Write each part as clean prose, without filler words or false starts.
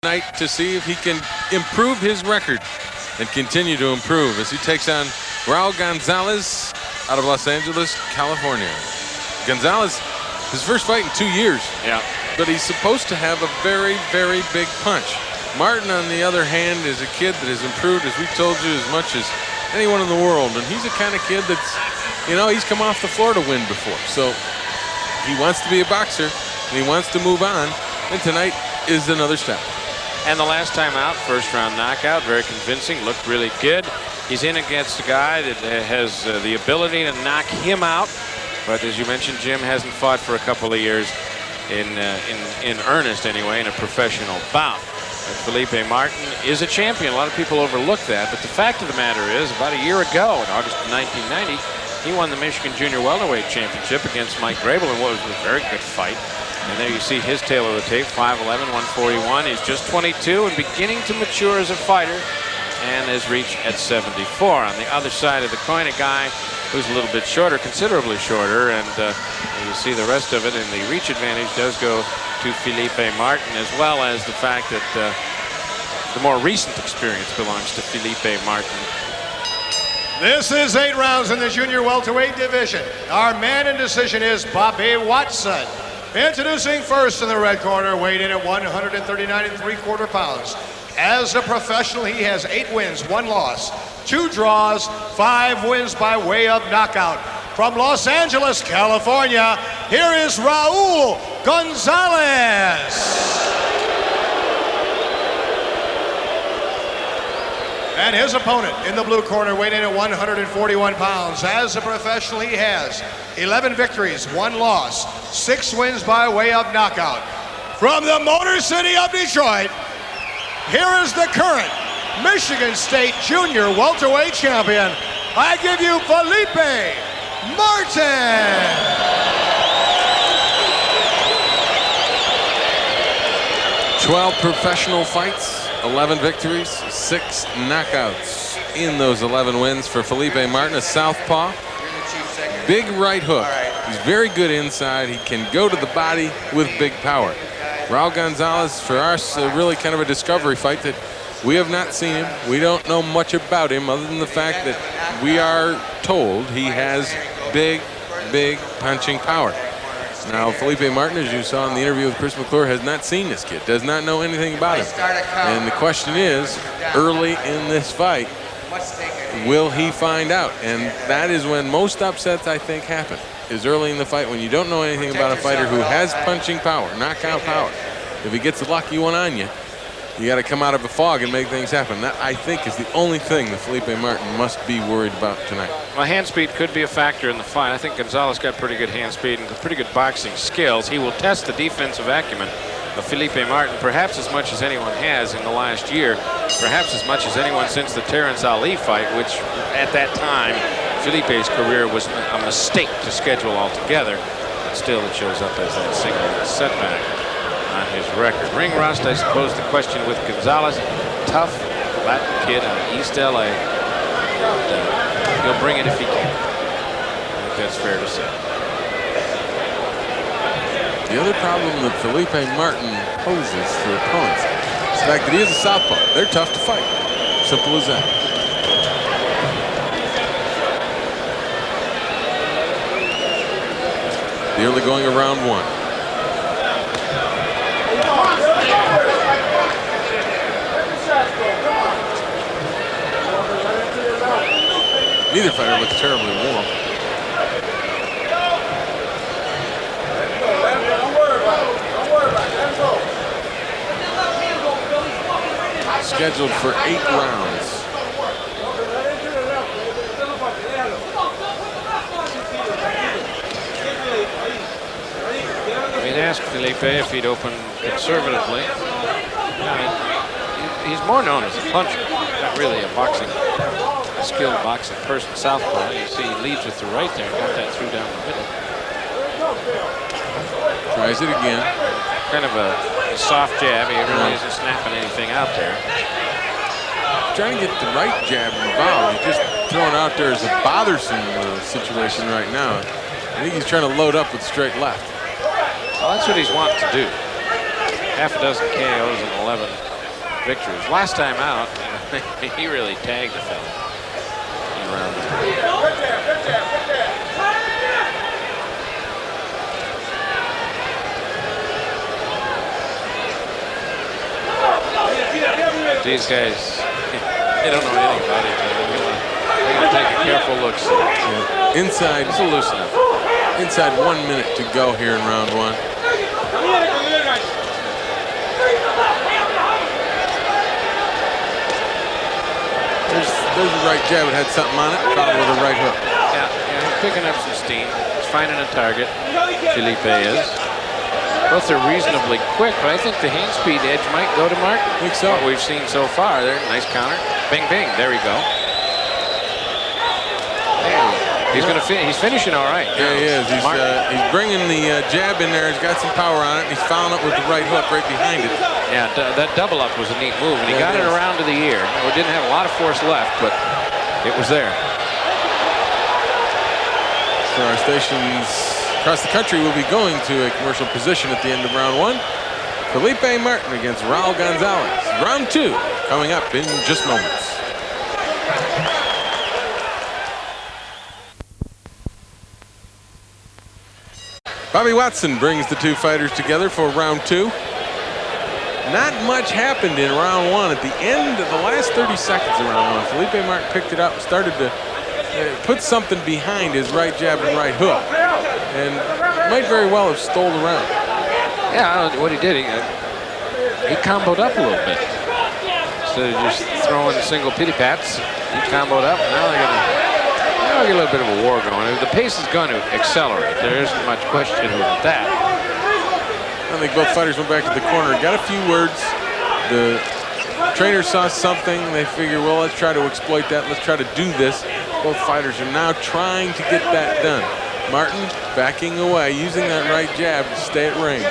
tonight to see if he can improve his record and continue to improve as he takes on Raul Gonzalez out of Los Angeles, California. Gonzalez, his first fight in 2 years. Yeah. But he's supposed to have a very, very big punch. Martin, on the other hand, is a kid that has improved, as we told you, as much as anyone in the world. And he's the kind of kid that's, you know, he's come off the floor to win before. So he wants to be a boxer, and he wants to move on. And tonight is another step. And the last time out, first round knockout, very convincing, looked really good. He's in against a guy that has the ability to knock him out. But as you mentioned, Jim hasn't fought for a couple of years in earnest anyway, in a professional bout. And Philippa Martin is a champion. A lot of people overlook that. But the fact of the matter is, about a year ago, in August of 1990, he won the Michigan Junior Welterweight Championship against Mike Grable in what was a very good fight. And there you see his tail of the tape, 5'11", 141. He's just 22 and beginning to mature as a fighter, and his reach at 74. On the other side of the coin, a guy who's a little bit shorter, considerably shorter, and you see the rest of it, and the reach advantage does go to Philippa Martin, as well as the fact that the more recent experience belongs to Philippa Martin. This is 8 rounds in the junior welterweight division. Our man in decision is Bobby Watson. Introducing first in the red corner, weighed in at 139 3/4 pounds. As a professional, he has 8 wins, 1 loss, 2 draws, 5 wins by way of knockout. From Los Angeles, California, here is Raul Gonzalez. And his opponent in the blue corner, weighed in at 141 pounds. As a professional, he has 11 victories, 1 loss, 6 wins by way of knockout. From the Motor City of Detroit, here is the current Michigan State Junior Welterweight Champion. I give you Philippa Martin. 12 professional fights, 11 victories, 6 knockouts in those 11 wins for Philippa Martin, a southpaw. Big right hook. He's very good inside. He can go to the body with big power. Raul Gonzalez, for us, really kind of a discovery fight that we have not seen him. We don't know much about him other than the fact that we are told he has big, big punching power. Now, Philippa Martin, as you saw in the interview with Chris McClure, has not seen this kid, does not know anything about him. And the question is, early in this fight, will he find out? And that is when most upsets, I think, happen, is early in the fight when you don't know anything about a fighter who has punching power, knockout power. If he gets a lucky one on you, you got to come out of a fog and make things happen. That, I think, is the only thing that Philippa Martin must be worried about tonight. Well, hand speed could be a factor in the fight. I think Gonzalez got pretty good hand speed and pretty good boxing skills. He will test the defensive acumen of Philippa Martin, perhaps as much as anyone has in the last year, perhaps as much as anyone since the Terrence Ali fight, which at that time, Philippe's career was a mistake to schedule altogether. But still, it shows up as that single setback on his record. Ring rust, I suppose the question with Gonzalez. Tough Latin kid out of East LA. And, he'll bring it if he can. I think that's fair to say. The other problem that Philippa Martin poses for opponents is the fact that he is a southpaw. They're tough to fight. Simple as that. The early going of round 1. Neither fighter looks terribly warm. Scheduled for 8 rounds. We'd asked Philippa if he'd open conservatively. I mean, he's more known as a puncher, not really a skilled boxing person. Southpaw, you see he leads with the right there, got that through down the middle. Tries it again. Kind of a soft jab. He really isn't snapping anything out there. Trying to get the right jab involved. He's just throwing out there as a bothersome situation right now. I think he's trying to load up with straight left. Well, that's what he's wanting to do. Half a dozen KOs in 11 victories. Last time out, he really tagged the fella. Around these guys, they don't know anything about each other. They're going to take a careful look. Yeah. Inside, it's a loose enough. Inside 1 minute to go here in round one. There's a right jab. It had something on it. Caught it with a right hook. Yeah, he's picking up some steam. He's finding a target. Philippa is. Both are reasonably quick, but I think the hand speed edge might go to Martin. I think so. What we've seen so far there. Nice counter. Bing, bing. There we go. He's going to he's finishing all right. Yeah, he is. He's bringing the jab in there. He's got some power on it. And he's following up with the right hook right behind it. Yeah, that double up was a neat move, and he got it around to the ear. It didn't have a lot of force left, but it was there. So our stations across the country will be going to a commercial position at the end of round one. Felipe Martin against Raul Gonzalez. Round two coming up in just moments. Bobby Watson brings the two fighters together for round two. Not much happened in round one. At the end of the last 30 seconds of round one, Felipe Martin picked it up and started to put something behind his right jab and right hook. And might very well have stole the round. Yeah, what he did, he comboed up a little bit. Instead of just throwing single pity pats, he comboed up. Now they're going to get a little bit of a war going. The pace is going to accelerate. There isn't much question about that. I think both fighters went back to the corner and got a few words. The trainer saw something. They figure, well, let's try to exploit that. Let's try to do this. Both fighters are now trying to get that done. Martin backing away, using that right jab to stay at range.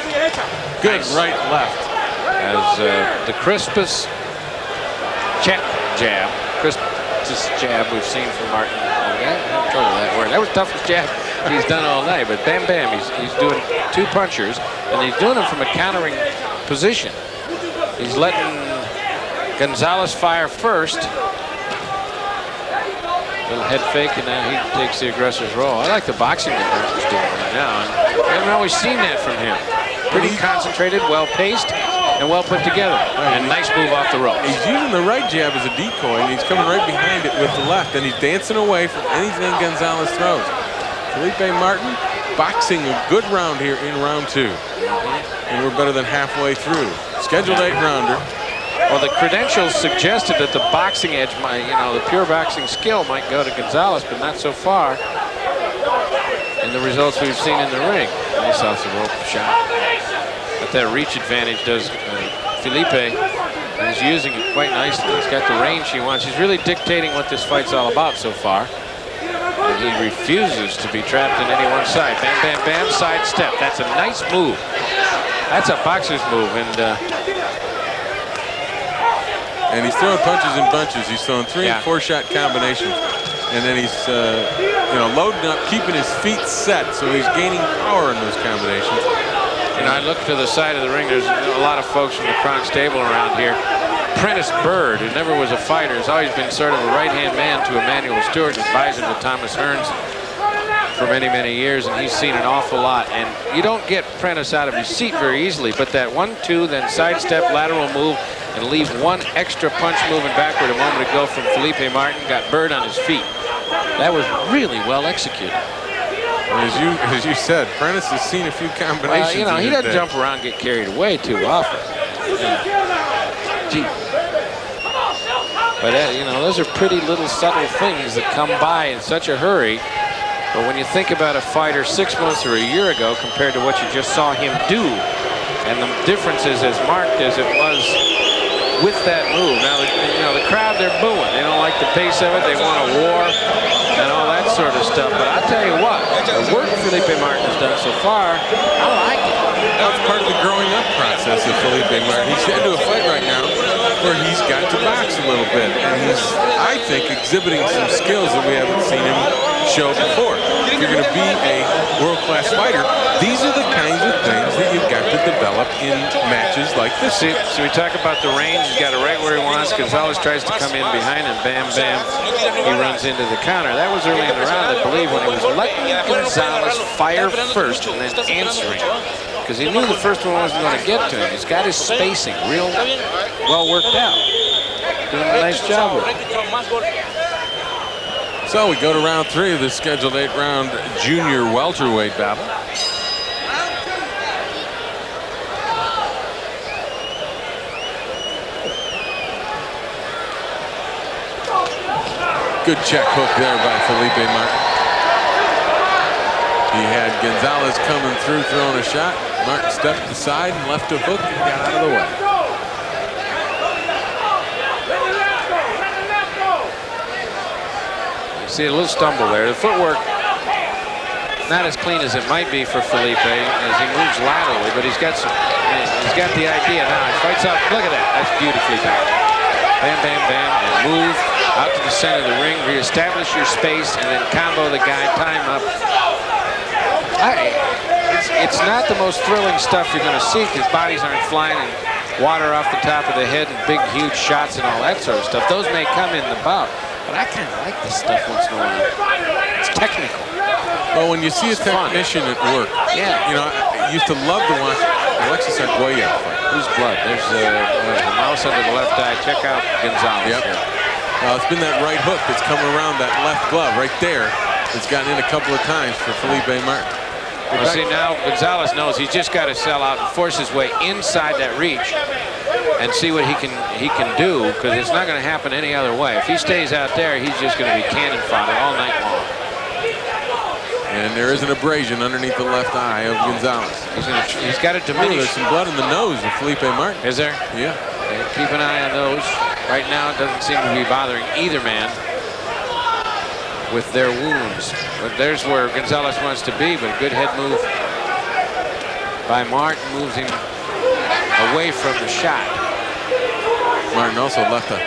Good nice. Right, left. As the crispest check jab, crispest jab we've seen from Martin. That was the toughest jab he's done all night, but bam, bam, he's doing two punchers, and he's doing them from a countering position. He's letting Gonzalez fire first. Little head fake, and now he takes the aggressor's role. I like the boxing that Martin's doing right now, and I haven't always seen that from him. Pretty concentrated, well-paced, and well put together. And a nice move off the ropes. He's using the right jab as a decoy, and he's coming right behind it with the left, and he's dancing away from anything Gonzalez throws. Felipe Martin boxing a good round here in round two. And we're better than halfway through. Scheduled 8-rounder. Well, the credentials suggested that the boxing edge might, the pure boxing skill might go to Gonzalez, but not so far in the results we've seen in the ring. Nice off the rope shot. But that reach advantage does Felipe. He's using it quite nicely. He's got the range he wants. He's really dictating what this fight's all about so far. And he refuses to be trapped in any one side. Bam, bam, bam, side step. That's a nice move. That's a boxer's move. And he's throwing punches in bunches. He's throwing 3- and 4-shot combinations. And then he's, loading up, keeping his feet set, so he's gaining power in those combinations. I look to the side of the ring. There's a lot of folks from the Kronk stable around here. Prentice Bird, who never was a fighter, has always been sort of a right-hand man to Emmanuel Stewart, advising with Thomas Hearns for many, many years, and he's seen an awful lot. And you don't get Prentice out of his seat very easily, but that 1-2, then sidestep, lateral move, and leave one extra punch moving backward a moment ago from Felipe Martin got Bird on his feet. That was really well executed. As you said, Prentice has seen a few combinations. Well, he doesn't jump around and get carried away too often. Gee. But, those are pretty little subtle things that come by in such a hurry. But when you think about a fighter 6 months or a year ago compared to what you just saw him do, and the difference is as marked as it was with that move. Now, the crowd, they're booing. They don't like the pace of it. They want a war and all that sort of stuff. But I'll tell you what, the work Felipe Martin has done so far, I like it. That was part of the growing up process of Felipe Martin. He's into a fight right now where he's got to box. box a little bit, and he's, I think, exhibiting some skills that we haven't seen him show before. If you're going to be a world-class fighter, these are the kinds of things that you've got to develop in matches like this. See, so we talk about the range. He's got it right where he wants. Gonzalez tries to come in behind and bam, bam, he runs into the counter. That was early in the round, I believe, when he was letting Gonzalez fire first and then answering. Because he knew the first one wasn't going to get to him. He's got his spacing real well worked out. Doing a nice job with it. So we go to round 3 of this scheduled 8-round junior welterweight battle. Good check hook there by Felipe Martin. He had Gonzalez coming through, throwing a shot. Martin stepped aside and left a hook and got out of the way. You see a little stumble there. The footwork not as clean as it might be for Felipe as he moves laterally, but he's got the idea now. He fights out. Look at that. That's beautifully done. Bam, bam, bam, and move out to the center of the ring, reestablish your space, and then combo the guy, time up. It's not the most thrilling stuff you're going to see because bodies aren't flying and water off the top of the head and big, huge shots and all that sort of stuff. Those may come in the bout, but I kind of like this stuff once in a while. It's technical. Well, when you see a technician at work, yeah. You know, I used to love to watch Alexis Arguello fight. Who's blood? There's the mouse under the left eye. Check out Gonzalez. Yep. It's been that right hook that's come around that left glove right there. It's gotten in a couple of times for Felipe Martin. Well, see, now Gonzalez knows he's just got to sell out and force his way inside that reach and see what he can do, because it's not going to happen any other way. If he stays out there, he's just going to be cannon fodder all night long. And there is an abrasion underneath the left eye of Gonzalez. He's got to diminish. There's some blood in the nose of Felipe Martin. Is there? Yeah. Okay, keep an eye on those. Right now, it doesn't seem to be bothering either man with their wounds. But there's where Gonzalez wants to be, but a good head move by Martin moves him away from the shot. Martin also left a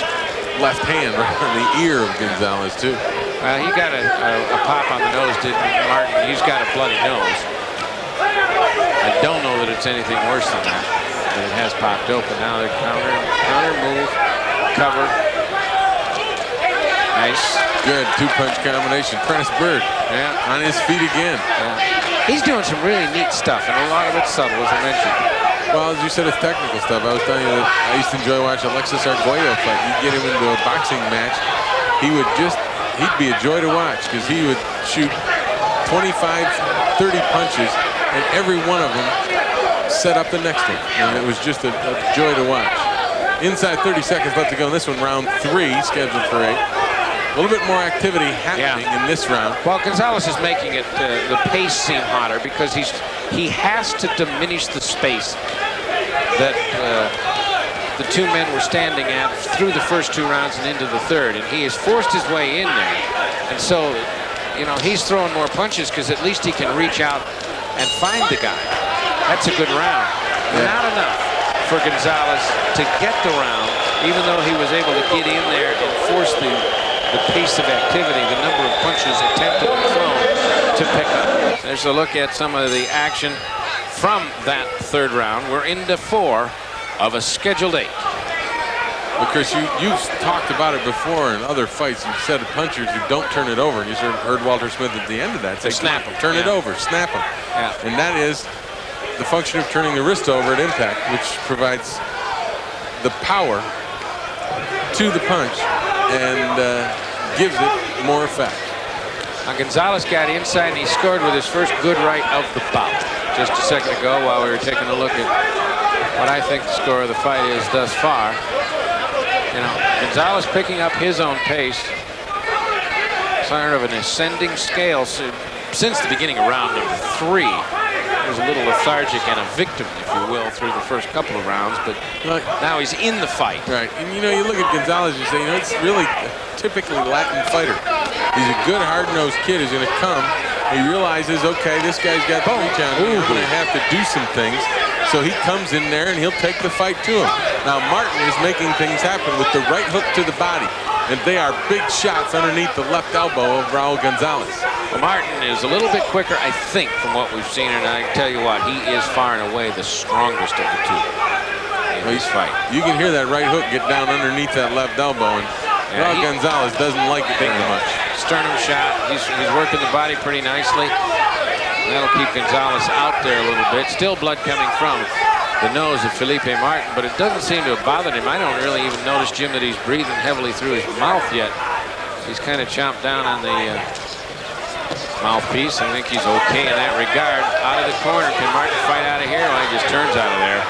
left hand right on the ear of Gonzalez, too. He got a pop on the nose, didn't Martin? He's got a bloody nose. I don't know that it's anything worse than that. But it has popped open. Now they're counter move, cover. Nice. Good two-punch combination. Prentice Bird, yeah, on his feet again. Yeah. He's doing some really neat stuff, and a lot of it's subtle, as I mentioned. Well, as you said, it's technical stuff. I was telling you that I used to enjoy watching Alexis Arguello fight. You get him into a boxing match, he'd be a joy to watch because he would shoot 25, 30 punches, and every one of them set up the next one. And it was just a joy to watch. Inside 30 seconds left to go in this one, round 3, scheduled for 8. A little bit more activity happening in this round. Well, Gonzalez is making it the pace seem hotter because he has to diminish the space that the two men were standing at through the first 2 rounds and into the third, and he has forced his way in there. And so, you know, he's throwing more punches because at least he can reach out and find the guy. That's a good round. Yeah. Not enough for Gonzalez to get the round, even though he was able to get in there and force the pace of activity, the number of punches attempted and thrown to pick up. There's a look at some of the action from that third round. We're into 4 of a scheduled 8. Because you've talked about it before in other fights. You've said punchers who don't turn it over, and you sort of heard Walter Smith at the end of that say, snap them, turn it over, snap them. Yeah. And that is the function of turning the wrist over at impact, which provides the power to the punch and gives it more effect. Now Gonzalez got inside and he scored with his first good right of the bout just a second ago while we were taking a look at what I think the score of the fight is thus far. You know, Gonzalez picking up his own pace. Sort of an ascending scale since the beginning of round number 3. He was a little lethargic and a victim, if you will, through the first couple of rounds, but now he's in the fight. Right, and you know, you look at Gonzalez, you say, you know, it's really a typically Latin fighter. He's a good, hard-nosed kid who's going to come. He realizes, okay, this guy's got the reach on me. I'm going to have to do some things. So he comes in there and he'll take the fight to him. Now Martin is making things happen with the right hook to the body. And they are big shots underneath the left elbow of Raul Gonzalez. Well, Martin is a little bit quicker, I think, from what we've seen. And I tell you what, he is far and away the strongest of the two in this fight. You can hear that right hook get down underneath that left elbow. And Raul Gonzalez doesn't like it very much. Sternum shot. He's working the body pretty nicely. That'll keep Gonzalez out there a little bit. Still blood coming from the nose of Felipe Martin, but it doesn't seem to have bothered him. I don't really even notice, Jim, that he's breathing heavily through his mouth yet. He's kind of chomped down on the mouthpiece. I think he's okay in that regard. Out of the corner, can Martin fight out of here? Well, he just turns out of there.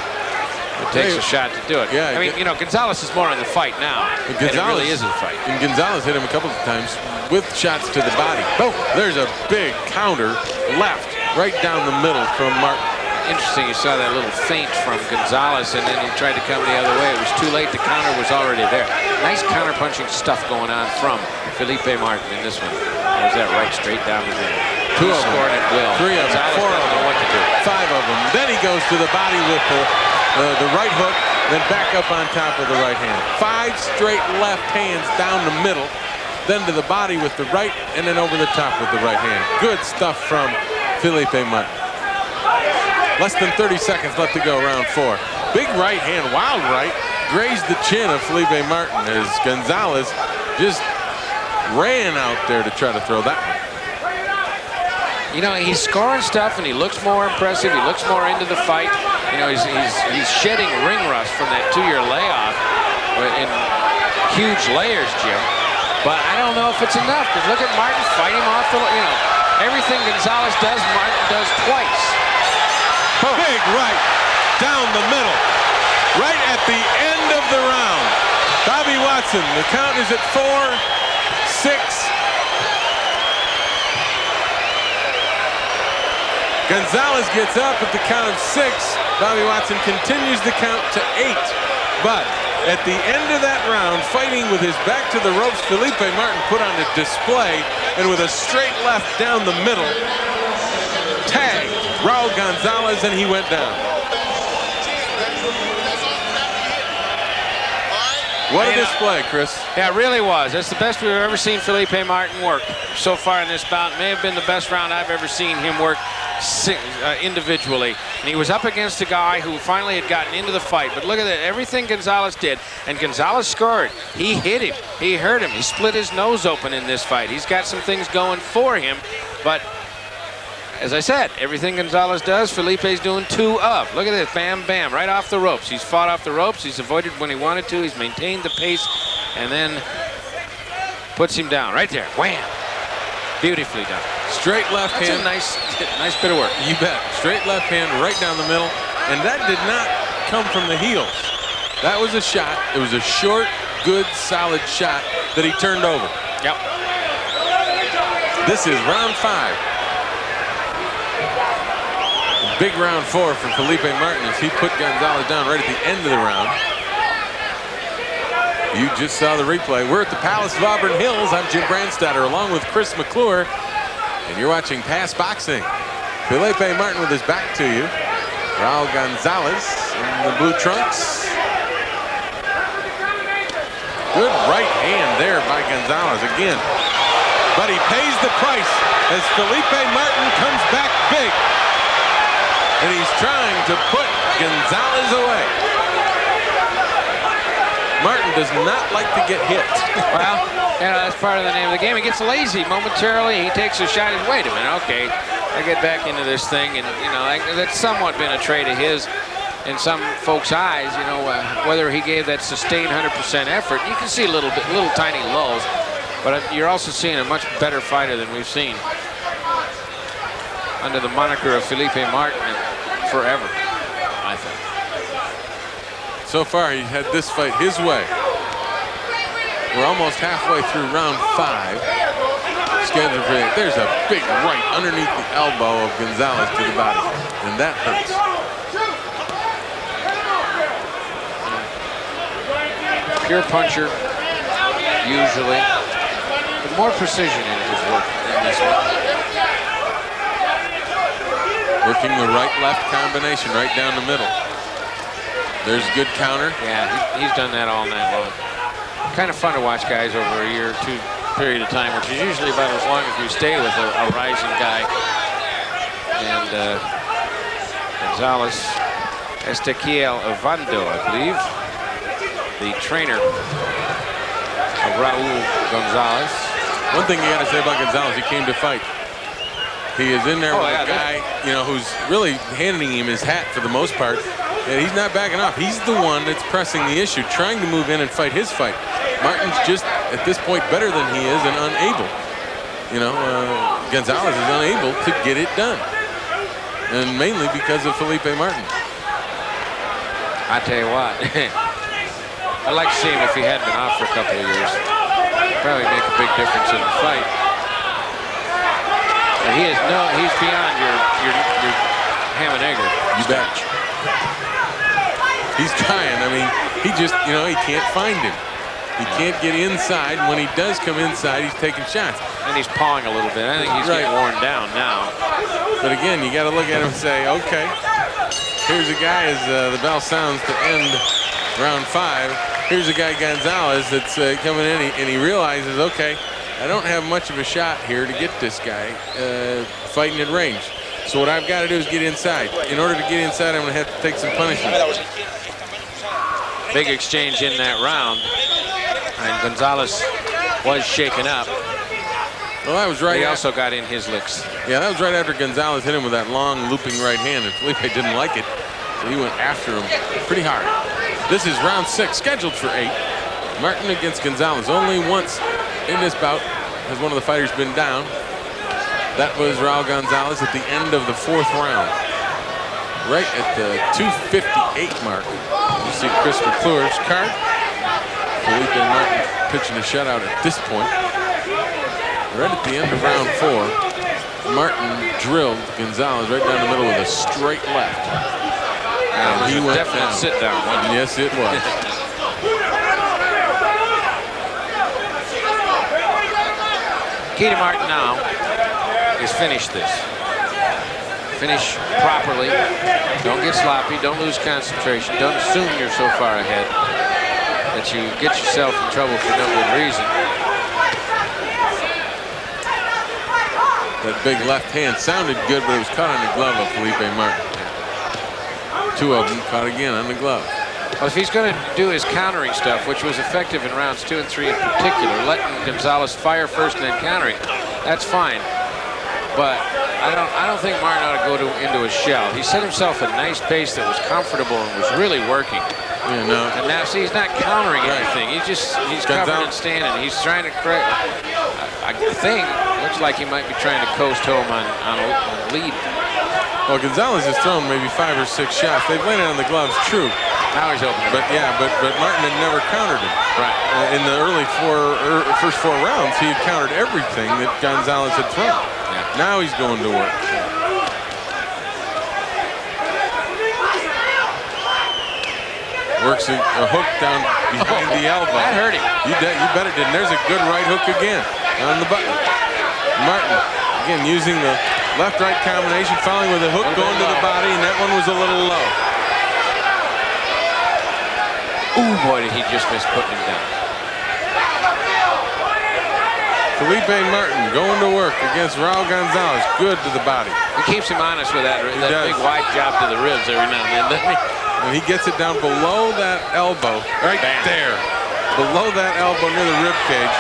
It takes a shot to do it. Yeah, I mean, you know, Gonzalez is more in the fight now. And it really is a fight. And Gonzalez hit him a couple of times with shots to the body. Oh, there's a big counter left right down the middle from Martin. Interesting, you saw that little feint from Gonzalez, and then he tried to come the other way. It was too late. The counter was already there. Nice counter-punching stuff going on from Felipe Martin in this one. There's that right straight down the middle. Two of them. Scored at will. Three of them. Four of them. What to do. Five of them. Then he goes to the body with the right hook, then back up on top of the right hand. 5 straight left hands down the middle, then to the body with the right, and then over the top with the right hand. Good stuff from Felipe Martin. Less than 30 seconds left to go, round 4. Big right hand, wild right, grazed the chin of Felipe Martin as Gonzalez just ran out there to try to throw that one. You know, he's scoring stuff, and he looks more impressive. He looks more into the fight. You know, he's shedding ring rust from that 2-year layoff in huge layers, Jim. But I don't know if it's enough, because look at Martin fight him off the, you know, everything Gonzalez does, Martin does twice. Boom. Big right down the middle, right at the end of the round. Bobby Watson, the count is at 4, 6. Gonzalez gets up at the count of 6. Bobby Watson continues the count to 8. But at the end of that round, fighting with his back to the ropes, Felipe Martin put on a display, and with a straight left down the middle, tagged Raul Gonzalez, and he went down. What a display, Chris. Yeah, it really was. That's the best we've ever seen Felipe Martin work so far in this bout. It may have been the best round I've ever seen him work individually. And he was up against a guy who finally had gotten into the fight. But look at that, everything Gonzalez did. And Gonzalez scored. He hit him. He hurt him. He split his nose open in this fight. He's got some things going for him. But as I said, everything Gonzalez does, Felipe's doing 2 of. Look at this, bam, bam, right off the ropes. He's fought off the ropes. He's avoided when he wanted to. He's maintained the pace, and then puts him down right there. Wham! Beautifully done. Straight left hand. That's a nice bit of work. You bet. Straight left hand right down the middle, and that did not come from the heels. That was a shot. It was a short, good, solid shot that he turned over. Yep. This is round 5. Big round 4 for Felipe Martin as he put Gonzalez down right at the end of the round. You just saw the replay. We're at the Palace of Auburn Hills. I'm Jim Brandstatter along with Chris McClure, and you're watching Pass Boxing. Felipe Martin with his back to you. Raul Gonzalez in the blue trunks. Good right hand there by Gonzalez again. But he pays the price as Felipe Martin comes back big. And he's trying to put Gonzalez away. Martin does not like to get hit. Well, you know, that's part of the name of the game. He gets lazy momentarily. He takes a shot. And wait a minute, okay, I get back into this thing, and you know, that's somewhat been a trait of his in some folks' eyes. You know, whether he gave that sustained 100% effort, you can see little tiny lulls, but you're also seeing a much better fighter than we've seen under the moniker of Felipe Martin forever, I think. So far, he had this fight his way. We're almost halfway through round 5. Scheduled for it. There's a big right underneath the elbow of Gonzalez to the body, and that hurts. Pure puncher, usually, but more precision in his work in this one. Working the right-left combination right down the middle. There's a good counter. Yeah, he's done that all night long. Kind of fun to watch guys over a year or two period of time, which is usually about as long as we stay with a rising guy. And Gonzalez, Estequiel Ovando, I believe, the trainer of Raul Gonzalez. One thing you got to say about Gonzalez, he came to fight. He is in there with a guy, who's really handing him his hat for the most part. And he's not backing off. He's the one that's pressing the issue, trying to move in and fight his fight. Martin's just, at this point, better than he is and unable. Gonzalez is unable to get it done. And mainly because of Felipe Martin. I tell you what, I'd like to see him if he had been off for a couple of years. Probably make a big difference in the fight. But he's beyond your ham and egger. You bet. He's trying. I mean, he just, he can't find him. He can't get inside. When he does come inside, he's taking shots. And he's pawing a little bit. I think he's getting worn down now. But again, you got to look at him and say, okay, here's a guy as the bell sounds to end round 5. Here's a guy, Gonzalez, that's coming in, and he realizes, okay, I don't have much of a shot here to get this guy fighting at range. So what I've got to do is get inside. In order to get inside, I'm going to have to take some punishment. Big exchange in that round. And Gonzalez was shaken up. Well, that was right. He also got in his licks. Yeah, that was right after Gonzalez hit him with that long looping right hand, and Felipe didn't like it, so he went after him pretty hard. This is round 6, scheduled for 8. Martin against Gonzalez. Only once in this bout has one of the fighters been down. That was Raul Gonzalez at the end of the 4th round. Right at the 2:58 mark. You see Chris McClure's card. Felipe Martin pitching a shutout at this point. Right at the end of round 4, Martin drilled Gonzalez right down the middle with a straight left. And he went definite sit down. Yes, it was. Key to Martin now is finish this. Finish properly. Don't get sloppy. Don't lose concentration. Don't assume you're so far ahead that you get yourself in trouble for no good reason. That big left hand sounded good, but it was caught on the glove of Felipe Martin. 2 of them caught again on the glove. Well, if he's going to do his countering stuff, which was effective in rounds 2 and 3 in particular, letting Gonzalez fire first and then countering, that's fine. But I don't think Martin ought to go into a shell. He set himself a nice pace that was comfortable and was really working. Yeah, no. And now, see, he's not countering anything. He's covering and standing. He's trying to correct. I think looks like he might be trying to coast home on a lead. Well, Gonzalez has thrown maybe 5 or 6 shots. They've landed on the gloves, true. Now he's open. But yeah, but Martin had never countered him. Right. In the first 4 rounds, he had countered everything that Gonzalez had thrown. Yeah. Now he's going to work. Works a hook down behind the elbow. That hurt him. You bet it did. And there's a good right hook again on the button. Martin, again, using the left-right combination, following with a hook going to the body, and that one was a little low. Ooh, boy, did he just miss putting him down. Felipe Martin going to work against Raul Gonzalez. Good to the body. He keeps him honest with that big wide jab to the ribs every now and then, doesn't he? And he gets it down below that elbow, right there. Below that elbow near the rib cage.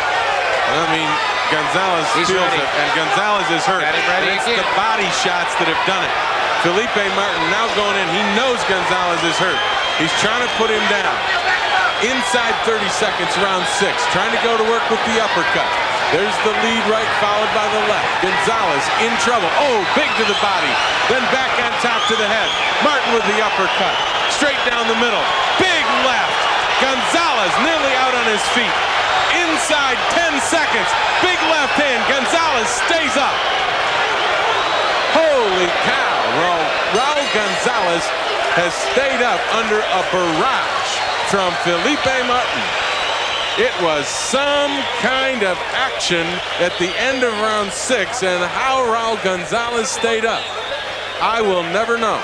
I mean, Gonzalez feels it, and Gonzalez is hurt. Got him ready and it's again. the body shots that have done it. Felipe Martin now going in. He knows Gonzalez is hurt. He's trying to put him down. Inside 30 seconds, round 6. Trying to go to work with the uppercut. There's the lead right, followed by the left. Gonzalez in trouble. Oh, big to the body. Then back on top to the head. Martin with the uppercut. Straight down the middle. Big left. Gonzalez nearly out on his feet. Inside 10 seconds. Big left hand. Gonzalez stays up. Holy cow. Raul Gonzalez has stayed up under a barrage from Felipe Martin. It was some kind of action at the end of round 6, and how Raul Gonzalez stayed up. I will never know.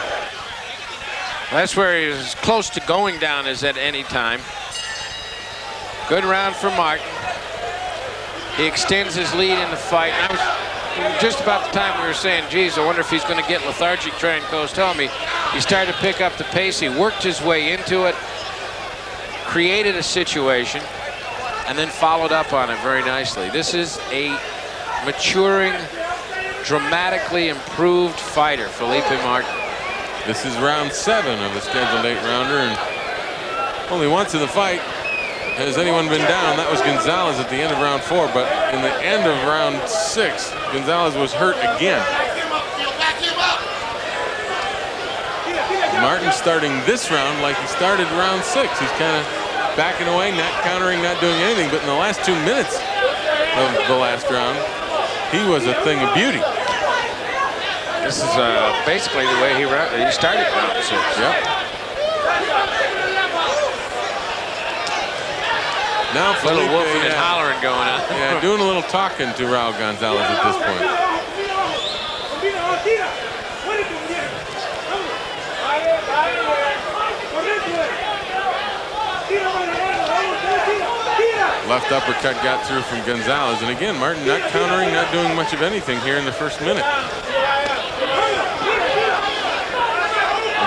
That's where he's close to going down is at any time. Good round for Martin. He extends his lead in the fight. And I was just about the time we were saying, geez, I wonder if he's going to get lethargic trying to coast home. He started to pick up the pace. He worked his way into it, created a situation, and then followed up on it very nicely. This is a maturing, dramatically improved fighter, Felipe Martin. This is round 7 of the scheduled 8-rounder, and only once in the fight has anyone been down. That was Gonzalez at the end of round 4, but in the end of round 6, Gonzalez was hurt again. Martin starting this round like he started round 6. He's kind of backing away, not countering, not doing anything, but in the last 2 minutes of the last round, he was a thing of beauty. This is basically the way he started round 6. Yep. Now a little whooping and hollering going on. Yeah, doing a little talking to Raul Gonzalez at this point. Left uppercut got through from Gonzalez, and again, Martin not countering, not doing much of anything here in the first minute.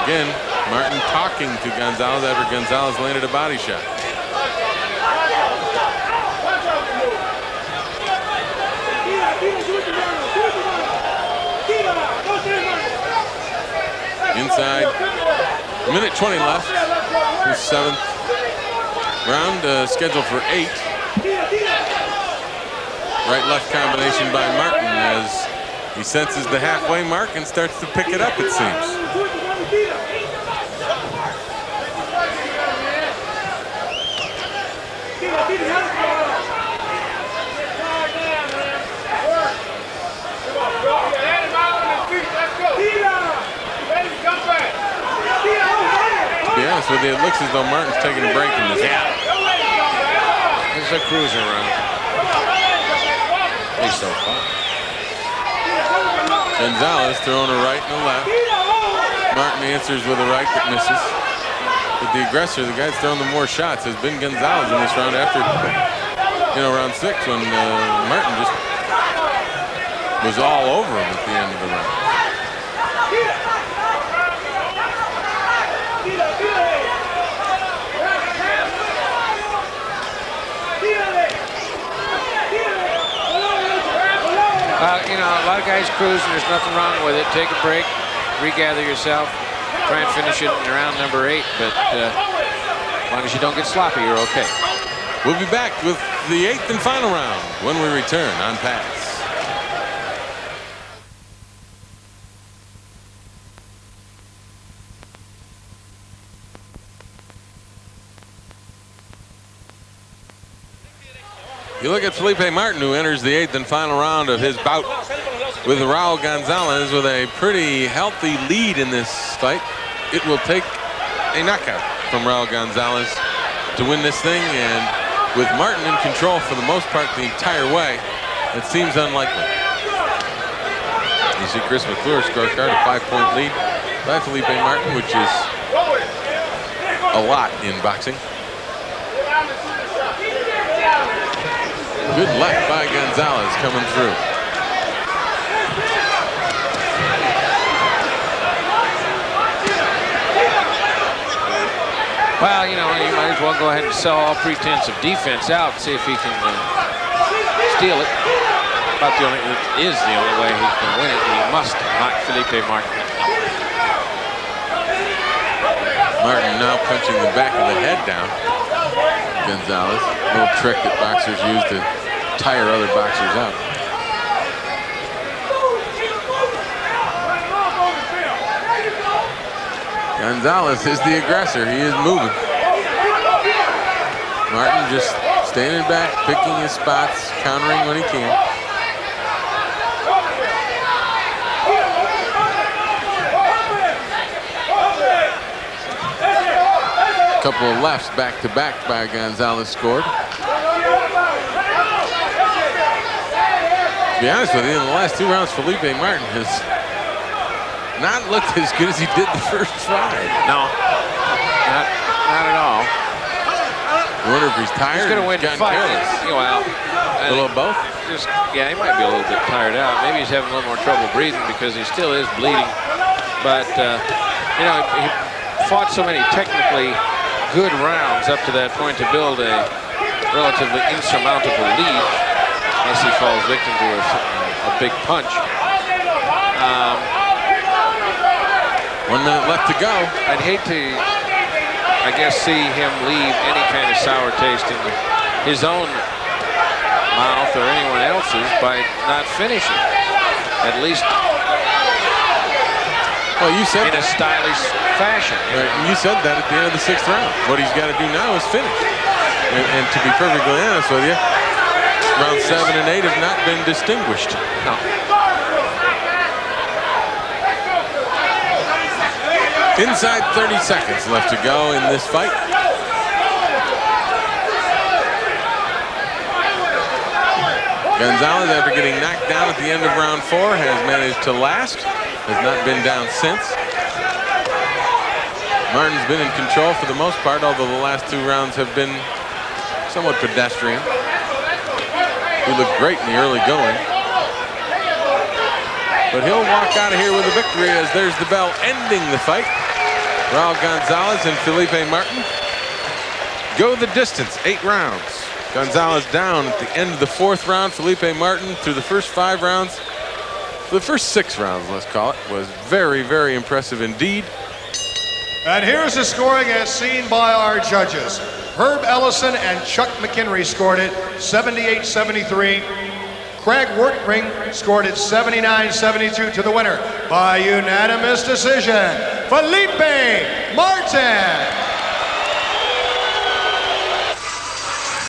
Again, Martin talking to Gonzalez after Gonzalez landed a body shot. Inside, a minute 20 left. The 7th round, scheduled for 8. Right-left combination by Martin as he senses the halfway mark and starts to pick it up, it seems. To be honest with you, it looks as though Martin's taking a break in this. Yeah. This is a cruiser round. At least so far. Gonzalez throwing a right and a left. Martin answers with a right that misses. But the aggressor, the guy that's throwing the more shots, has been Gonzalez in this round after, round 6 when Martin just was all over him at the end of the round. A lot of guys cruise and there's nothing wrong with it. Take a break, regather yourself, try and finish it in round number 8. But as long as you don't get sloppy, you're okay. We'll be back with the 8th and final round when we return on Pass. You look at Felipe Martin, who enters the 8th and final round of his bout with Raul Gonzalez with a pretty healthy lead in this fight. It will take a knockout from Raul Gonzalez to win this thing, and with Martin in control for the most part the entire way, it seems unlikely. You see Chris McClure's scorecard, a 5-point lead by Felipe Martin, which is a lot in boxing. Good left by Gonzalez coming through. Well, you might as well go ahead and sell all pretense of defense out and see if he can steal it. About the only, it is the only way he can win it. He must knock Felipe Martin. Martin now punching the back of the head down. Gonzalez, a little trick that boxers use to tire other boxers out. Gonzalez is the aggressor. He is moving. Martin just standing back, picking his spots, countering when he can. A couple of lefts back-to-back by Gonzalez scored. To be honest with you, in the last 2 rounds, Felipe Martin has not looked as good as he did the first 5. No, not at all. I wonder if he's tired. He's going to win the fight. Well, a little of both? Yeah, he might be a little bit tired out. Maybe he's having a little more trouble breathing because he still is bleeding. But, you know, he fought so many technically good rounds up to that point to build a relatively insurmountable lead unless he falls victim to a big punch. 1 minute left to go. I'd hate to, I guess, see him leave any kind of sour taste in his own mouth or anyone else's by not finishing. At least well, you said in a stylish fashion. You said that at the end of the 6th round. What he's got to do now is finish. And to be perfectly honest with you, rounds 7 and 8 have not been distinguished. No. Inside 30 seconds left to go in this fight. Gonzalez, after getting knocked down at the end of round 4, has managed to last. Has not been down since. Martin's been in control for the most part, although the last 2 rounds have been somewhat pedestrian. He looked great in the early going. But he'll walk out of here with a victory as there's the bell ending the fight. Raul Gonzalez and Felipe Martin go the distance, 8 rounds. Gonzalez down at the end of the 4th round. Felipe Martin through the first 5 rounds. The first 6 rounds, let's call it, was very, very impressive indeed. And here's the scoring as seen by our judges. Herb Ellison and Chuck McHenry scored it 78-73. Craig Wertring scored it 79-72 to the winner by unanimous decision, Felipe Martin.